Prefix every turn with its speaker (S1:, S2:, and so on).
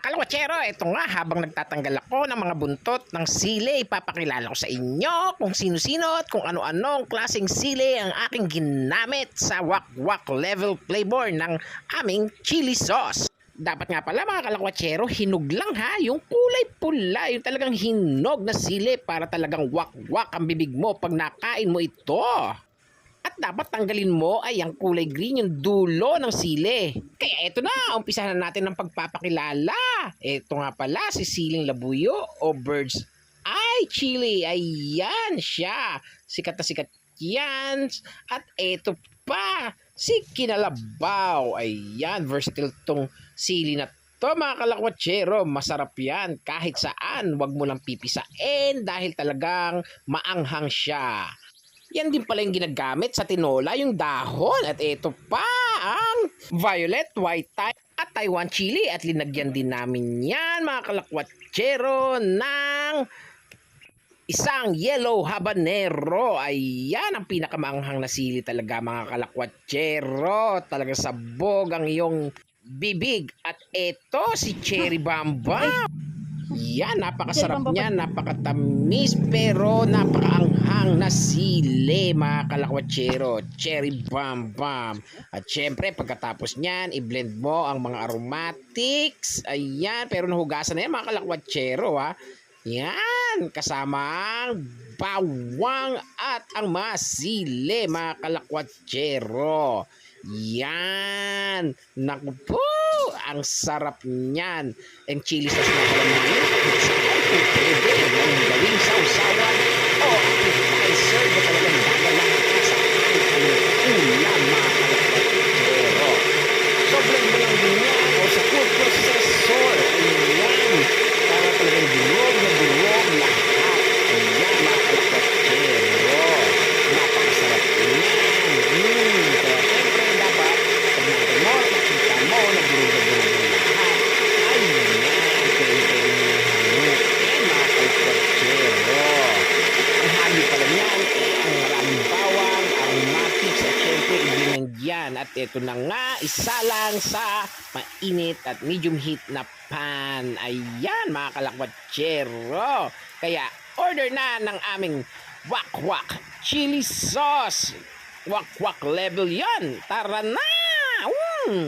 S1: Kalawatsero, ito nga habang nagtatanggal ako ng mga buntot ng sili, ipapakilala ko sa inyo kung sino-sino at kung ano-anong klaseng sili ang aking ginamit sa wak-wak level flavor ng aming chili sauce. Dapat nga pala mga kalawatsero, hinog lang ha, yung kulay pula, yung talagang hinog na sili para talagang wak-wak ang bibig mo pag nakain mo ito. At dapat tanggalin mo ay ang kulay green, yung dulo ng sili. Kaya eto na, umpisahan na natin ng pagpapakilala. Eto nga pala si siling labuyo o bird's eye chili. Ayan siya. Sikat na sikat yan. At eto pa, si kinalabaw. Ayan, versatile tong sili na to mga kalakwatsero. Masarap yan kahit saan. Wag mo lang pipisain dahil talagang maanghang siya. Yan din pala yung ginagamit sa tinola, yung dahon. At ito pa ang violet, white Thai at Taiwan chili. At linagyan din namin yan mga kalakwatsero ng isang yellow habanero. Ayan ang pinakamaanghang na sili talaga mga kalakwatsero. Talagang sabog ang iyong bibig. At ito si cherry bamba. Yan, napakasarap niya, napakatamis pero napakaanghang na sili mga kalakwatsero, cherry bambam. At syempre pagkatapos niyan, i-blend mo ang mga aromatics. Ayan, pero nahugasan na yan mga kalakwatsero ha. Yan, kasamang bawang at ang mga sili mga kalakwatsero. Yan, naku po, ang sarap niyan. Ang chili sauce na pala namin, kung pwede mong gawing sausawan o appetizer na talagang dadalahan ka sa ating ulam mga kalakwatsero. Sobrang mo lang din yan o sa food processor. Ayan, para talagang durog na durog lahat. Ayan mga kalakwatsero, napakasarap niyan. Kaya syempre dapat pag nakita mo, nakita mo na durog na durog na lahat. Ayan, pwede mo yung hangutin mga kalakwatsero. Ang hali pala niyan ang maraming bawang, aromatics at syempre ibinangyan. At ito na nga, isa lang sa mainit at medium heat na pan. Ayan mga kalakwatsero. Kaya order na ng aming wak-wak chili sauce. Wak-wak level yan. Tara na!